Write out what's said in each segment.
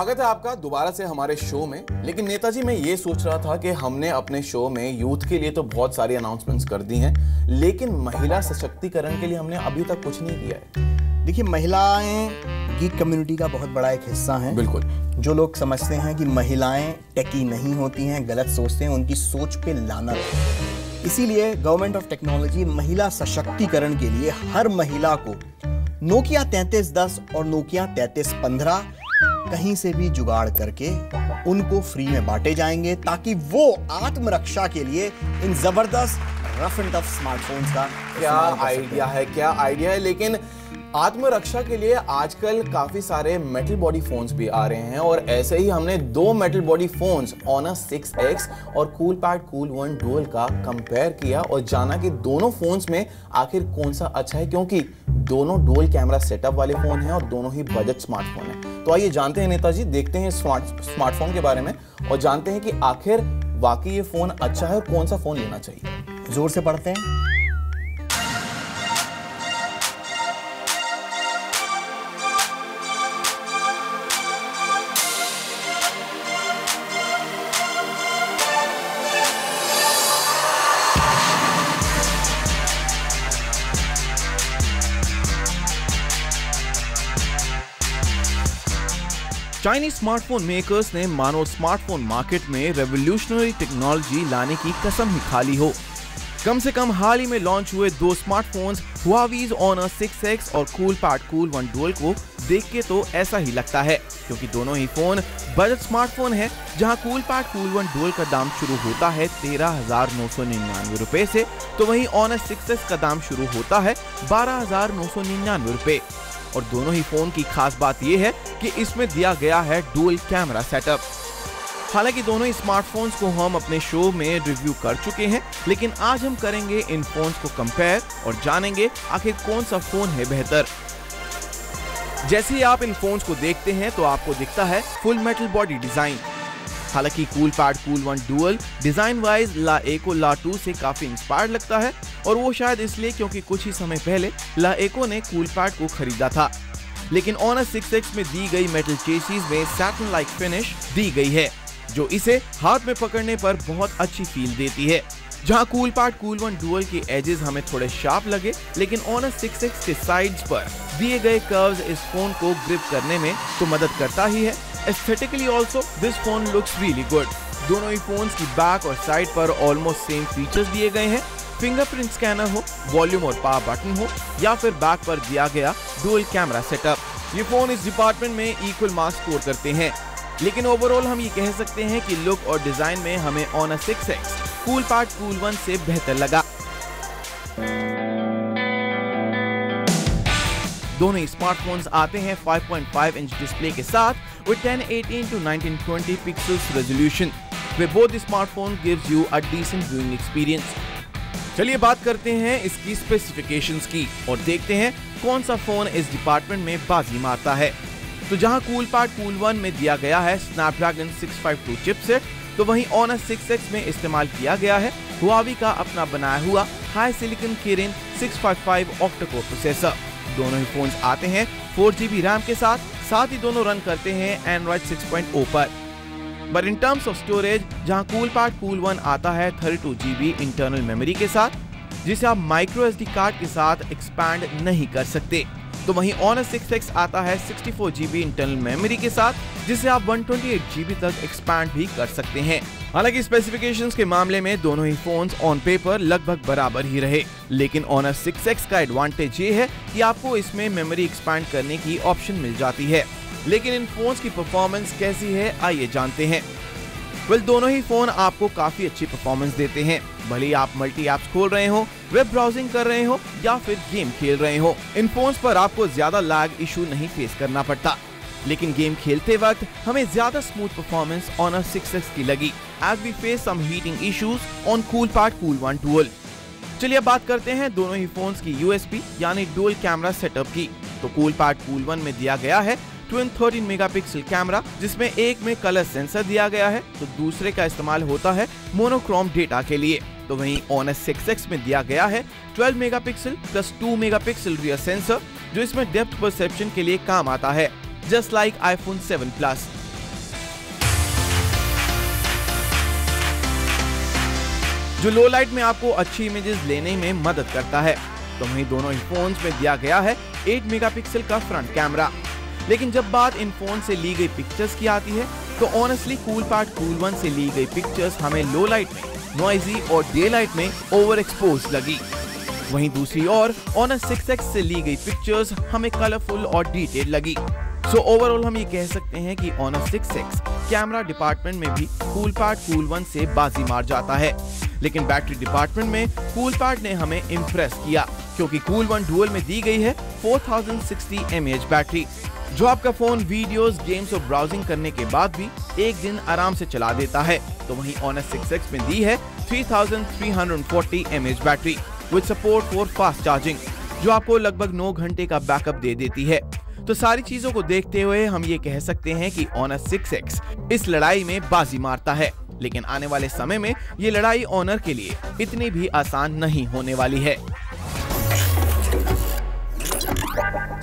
स्वागत है आपका दोबारा से हमारे शो में। लेकिन नेताजी, मैं ये सोच रहा था कि हमने अपने शो में यूथ के लिए तो बहुत सारी अनाउंसमेंट्स कर दी हैं, लेकिन महिला सशक्तिकरण के लिए हमने अभी तक कुछ नहीं किया है। देखिए, महिलाएं गीक कम्युनिटी का बहुत बड़ा एक हिस्सा हैं। बिल्कुल। जो लोग समझते हैं कि महिलाएं टेकी नहीं होती हैं, गलत सोचते हैं, उनकी सोच पे लानत है। इसीलिए गवर्नमेंट ऑफ टेक्नोलॉजी महिला सशक्तिकरण के लिए हर महिला को नोकिया 3310 और नोकिया 3315 कहीं से भी जुगाड़ करके उनको फ्री में बांटे जाएंगे, ताकि वो आत्मरक्षा के लिए इन जबरदस्त रफ एंड टफ स्मार्टफोन्स का क्या आइडिया है। लेकिन आत्मरक्षा के लिए आजकल काफी सारे मेटल बॉडी फोन्स भी आ रहे हैं, और ऐसे ही हमने दो metal body phones Honor 6X और Coolpad Cool1 Dual का कंपेयर किया और जाना कि दोनों फोन्स में आखिर कौन सा अच्छा है, क्योंकि दोनों डुअल कैमरा सेटअप वाले फोन हैं और दोनों ही बजट स्मार्टफोन हैं। तो आइए जानते हैं नेताजी, देखते हैं स्मार्टफोन के बारे में और जानते हैं कि आखिर वाकई ये फोन अच्छा है और कौन सा फोन लेना चाहिए। जोर से पढ़ते हैं। चाइनीज स्मार्टफोन मेकर्स ने मानो स्मार्टफोन मार्केट में रेवोल्यूशनरी टेक्नोलॉजी लाने की कसम ही खा ली हो। कम से कम हाल ही में लॉन्च हुए दो स्मार्टफोन्स Huawei's Honor 6X और Coolpad Cool1 Dual को देख के तो ऐसा ही लगता है, क्योंकि दोनों ही फोन बजट स्मार्टफोन है, जहां Coolpad Cool1 Dual का दाम शुरू होता है 13,999 रुपए से, तो वहीं Honor 6X का दाम शुरू होता है 12,999 रुपए। और दोनों ही फोन की खास बात यह है कि इसमें दिया गया है डुअल कैमरा सेटअप। हालांकि दोनों ही स्मार्टफोन्स को हम अपने शो में रिव्यू कर चुके हैं, लेकिन आज हम करेंगे इन फोन्स को कंपेयर और जानेंगे आखिर कौन सा फोन है बेहतर। जैसे ही आप इन फोन्स को देखते हैं तो आपको दिखता है फुल मेटल बॉडी डिजाइन। हालांकि Coolpad Cool1 Dual design wise La-Eco La2 से काफी इंस्पायर्ड लगता है, और वो शायद इसलिए क्योंकि कुछ ही समय पहले La-Eco ने Coolpad को खरीदा था। लेकिन Honor 6X में दी गई मेटल चेसिस में सैटिन लाइक फिनिश दी गई है, जो इसे हाथ में पकड़ने पर बहुत अच्छी फील देती है। जहां Coolpad Cool1 Dual के एजेस हमें थोड़े शार्प लगे, लेकिन Honor 6X के साइड्स पर दिए गए कर्व्स इस फोन को ग्रिप करने में तो मदद करता ही है। Aesthetically also, this phone looks really good. दोनों ही फोन्स की बैक और साइड पर ऑलमोस्ट सेम फीचर्स दिए गए हैं। फिंगरप्रिंट स्कैनर हो, वॉल्यूम और पावर बटन हो, या फिर बैक पर दिया गया डुअल कैमरा सेटअप, ये फोन इस डिपार्टमेंट में इक्वल मार्क्स स्कोर करते हैं। लेकिन ओवरऑल हम ये कह सकते हैं कि लुक और डिजाइन में हमें Honor 6X Coolpad Cool1 से बेहतर लगा। दोनों ही स्मार्टफोन्स आते हैं 5.5 इंच डिस्प्ले के साथ with 1080 to 1920 pixels resolution, where both the smartphone gives you a decent viewing experience. चलिए बात करते हैं इसकी स्पेसिफिकेशंस की और देखते हैं कौन सा फोन इस डिपार्टमेंट में बाजी मारता है। तो जहां Coolpad Cool1 में दिया गया है Snapdragon 652 चिपसेट, तो वहीं Honor 6X में इस्तेमाल किया गया है Huawei का अपना बनाया हुआ high silicon Kirin 655 octa-core processor. दोनों ही फोन्स आते हैं 4GB रैम के साथ ही दोनों रन करते हैं Android 6.0 पर। But in terms of storage, जहां Coolpad Cool1 आता है 32GB इंटरनल मेमोरी के साथ, जिसे आप माइक्रो SD कार्ड के साथ एक्सपैंड नहीं कर सकते, तो वहीं Honor 6X आता है 64GB इंटरनल मेमोरी के साथ, जिसे आप 128GB तक एक्सपैंड भी कर सकते हैं। हालांकि स्पेसिफिकेशंस के मामले में दोनों ही फोन्स ऑन पेपर लगभग बराबर ही रहे, लेकिन Honor 6X का एडवांटेज ये है कि आपको इसमें मेमोरी एक्सपैंड करने की ऑप्शन मिल जाती है। लेकिन इन फोन्स की परफॉर्मेंस कैसी है, आइए जानते हैं। दोनों ही फोन आपको काफी अच्छी परफॉर्मेंस देते हैं, भले ही आप मल्टी एप्स खोल रहे हो, वेब ब्राउजिंग कर रहे हो या फिर गेम खेल रहे हो। इन फोन्स पर आपको ज्यादा लैग इशू नहीं फेस करना पड़ता, लेकिन गेम खेलते वक्त हमें ज्यादा स्मूथ परफॉर्मेंस Honor 6X की लगी, as we face some heating issues on Coolpad Cool1 Dual। चलिए बात करते हैं दोनों ही फोन्स की USP यानी डुअल कैमरा सेटअप की। तो Coolpad Cool1 में दिया गया है ट्विन 13 मेगापिक्सल कैमरा, जिसमें एक में कलर सेंसर दिया गया है तो दूसरे का इस्तेमाल होता है मोनोक्रोम डेटा के लिए। तो वहीं Honor 6X में दिया गया है 12 megapixel plus 2 megapixel rear sensor, जो इसमें डेप्थ परसेप्शन के लिए काम आता है, जस्ट लाइक iPhone 7 Plus। जो लो लाइट में आपको अच्छी इमेजेस लेने में मदद करता है। तो वहीं दोनों ही फोन्स में दिया गया है 8 मेगापिक्सल का फ्रंट कैमरा। लेकिन जब बात इन फोन से ली गई पिक्चर्स की आती है तो ऑनेस्टली कूलपैड कूल1 से ली गई पिक्चर्स हमें लो लाइट में नॉइजी और डे लाइट में ओवर एक्सपोज लगी। वहीं दूसरी ओर Honor 6X से ली गई पिक्चर्स हमें कलरफुल और डिटेल लगी। सो ओवरऑल हम ये कह सकते हैं कि Honor 6X कैमरा डिपार्टमेंट में भी कूलपैड कूल1 से बाजी मार जाता है। लेकिन बैटरी डिपार्टमेंट में कूलपैड ने हमें इम्प्रेस किया, क्योंकि कूल1 डुअल में दी गई है 4060 mAh बैटरी, जो आपका फोन वीडियोस, गेम्स और ब्राउजिंग करने के बाद भी एक दिन आराम से चला देता है। तो वहीं Honor 6X में दी है 3340 mAh battery with support for fast charging, जो आपको लगभग 9 घंटे का बैकअप दे देती है। तो सारी चीजों को देखते हुए हम ये कह सकते हैं कि Honor 6X इस लड़ाई में बाजी मारता है। लेकिन आने वाले समय में ये लड़ाई Honor के लिए इतनी भी आसान नहीं होने वाली है।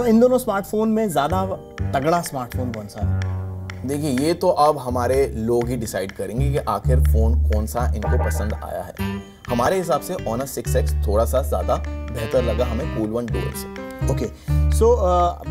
इन दोनों स्मार्टफोन में ज्यादा तगड़ा स्मार्टफोन कौन सा है? देखिए, ये तो अब हमारे लोग ही डिसाइड करेंगे कि आखिर फोन कौन सा इनको पसंद आया है। हमारे हिसाब से Honor 6X थोड़ा सा ज्यादा बेहतर लगा हमें कूल1 डुअल से। ओके,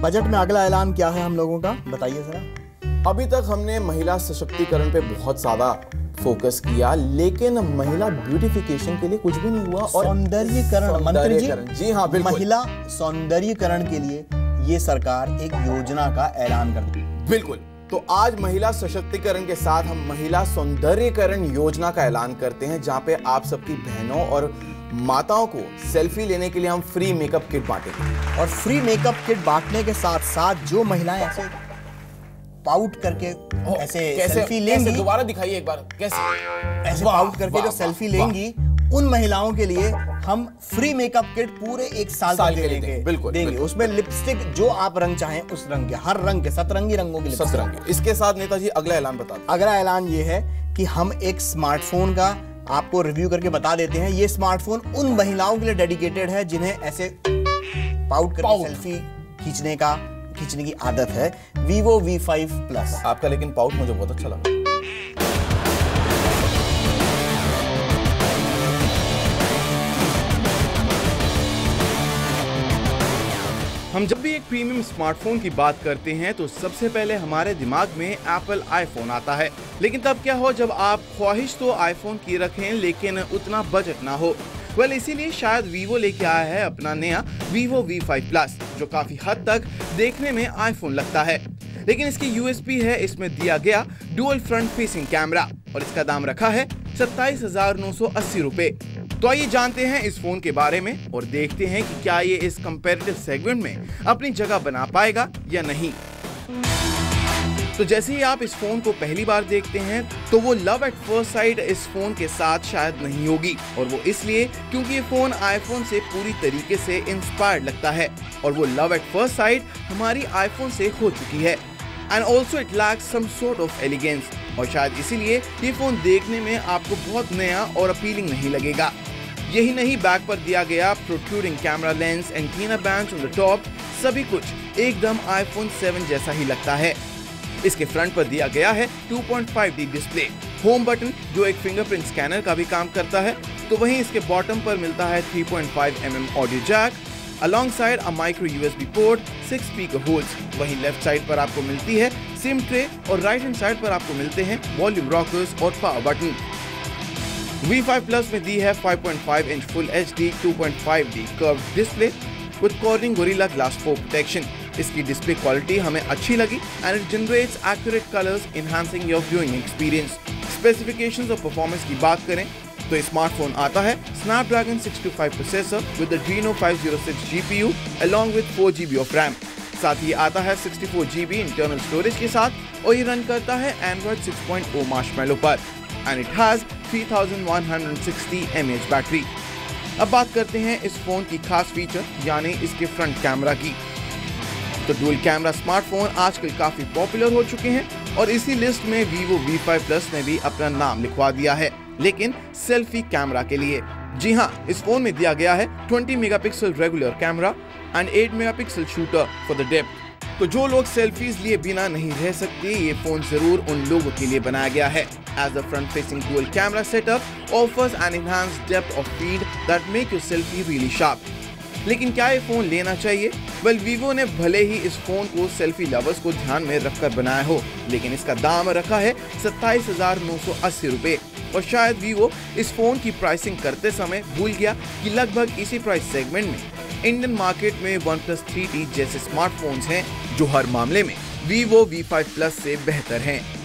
बजट में अगला ऐलान क्या है हम लोगों का, बताइए जरा। अभी तक हमने महिला सशक्तिकरण पे बहुत ज्यादा फोकस किया, लेकिन महिला ब्यूटिफिकेशन के लिए कुछ भी नहीं हुआ। और सौंदर्यीकरण, मंत्री जी हाँ, बिल्कुल, महिला सौंदर्यीकरण के लिए ये सरकार एक योजना का ऐलान करती है। बिल्कुल। तो आज महिला सशक्तिकरण के साथ हम महिला सौंदर्यीकरण योजना का ऐलान करते हैं, जहां पे आप सबकी बहनों और माताओं को सेल्फी लेने के लिए हम फ्री मेकअप किट बांटेंगे। और फ्री मेकअप किट बांटने के साथ साथ जो महिलाएं ऐसे पाउट करके ऐसे सेल्फी लेंगी, दोबारा दिखाइए एक बार, कैसे ऐसे पाउट करके जो सेल्फी लेंगी, उन महिलाओं के लिए हम फ्री मेकअप किट पूरे 1 साल तक देंगे। बिल्कुल। उसमें लिपस्टिक जो आप रंग चाहें उस रंग के, हर रंग के, सतरंगी रंगों की लिपस्टिक। इसके साथ नेताजी अगला ऐलान बता दें। अगला ऐलान ये है कि हम एक स्मार्टफोन का आपको रिव्यू करके बता देते हैं। ये स्मार्टफोन उन महिलाओं के लिए डेडिकेटेड है जिन्हें ऐसे पाउट करके सेल्फी खींचने की आदत है। Vivo V5 Plus। आपका लेकिन पाउट मुझे बहुत अच्छा लगा। हम जब भी एक प्रीमियम स्मार्टफोन की बात करते हैं तो सबसे पहले हमारे दिमाग में एप्पल आईफोन आता है। लेकिन तब क्या हो जब आप ख्वाहिश तो आईफोन की रखें लेकिन उतना बजट ना हो। इसीलिए शायद वीवो लेके आया है अपना नया Vivo V5 Plus, जो काफी हद तक देखने में आईफोन लगता है। लेकिन इसकी यूएसपी है इसमें दिया गया डुअल फ्रंट फेसिंग कैमरा, और इसका दाम रखा है 27,980 रुपए। तो आइए जानते हैं इस फोन के बारे में और देखते हैं कि क्या ये इस कंपैरेटिव सेगमेंट में अपनी जगह बना पाएगा या नहीं। तो जैसे ही आप इस फोन को पहली बार देखते हैं तो वो लव एट फर्स्ट साइट इस फोन के साथ शायद नहीं होगी, और वो इसलिए क्योंकि ये फोन आईफोन से पूरी तरीके से इंस्पायर्ड लगता है, और वो लव एट फर्स्ट साइट हमारी आईफोन से हो चुकी है। And also it lacks some sort of elegance, और शायद इसीलिए ये फोन देखने में आपको बहुत नया और अपीलिंग नहीं लगेगा। यही नहीं, बैक पर दिया गया protruding camera lens, antenna band on the top, सभी कुछ एकदम आईफोन 7 जैसा ही लगता है। इसके फ्रंट पर दिया गया है 2.5D डिस्प्ले, होम बटन जो एक फिंगरप्रिंट स्कैनर का भी काम करता है। तो वहीं इसके बॉटम पर मिलता है 3.5mm audio jack, alongside a micro USB port, 6 speaker holes. वहीं लेफ्ट साइड पर आपको मिलती है सिम ट्रे, और राइट हैंड साइड पर आपको मिलते हैं वॉल्यूम रॉकर्स और पावर बटन। V5 Plus में दी है 5.5 inch full HD 2.5D curved display with Corning Gorilla Glass 4 protection. इसकी डिस्प्ले क्वालिटी हमें अच्छी लगी and it generates accurate colours enhancing your viewing experience. Specifications और परफॉर्मेंस की बात करें तो स्मार्टफोन आता है Snapdragon 625 processor with Adreno 506 GPU along with 4GB of RAM. साथ ही आता है 64GB इंटरनल स्टोरेज के साथ, और ये रन करता है Android 6.0 मार्शमैलो पर, and it has 3160 mAh battery. अब बात करते हैं इस फोन की खास फीचर यानी इसके फ्रंट कैमरा की। तो डुअल कैमरा स्मार्टफोन आजकल काफी पॉपुलर हो चुके हैं, और इसी लिस्ट में Vivo V5 Plus ने भी अपना नाम लिखवा दिया है, लेकिन सेल्फी कैमरा के लिए। जी हाँ, इस फोन में दिया गया है 20 megapixel regular camera and 8 megapixel shooter for the depth. तो जो लोग सेल्फीज लिए बिना नहीं रह सकते, ये फोन जरूर उन लोगों के लिए बनाया गया है। As the front-facing dual camera setup offers an enhanced depth of field that make your selfie really sharp. लेकिन क्या ये फोन लेना चाहिए? वेल, वीवो ने भले ही इस फोन को सेल्फी लवर्स को ध्यान में रखकर बनाया हो, लेकिन इसका दाम रखा है 27,980 रुपए। और शायद वीवो इस फोन की प्राइसिंग करते समय भूल गया कि लगभग इसी प्राइस सेगमेंट में इंडियन मार्केट में OnePlus 3T जैसे स्मार्टफोन्स हैं, जो हर मामले में Vivo V5 Plus से बेहतर हैं।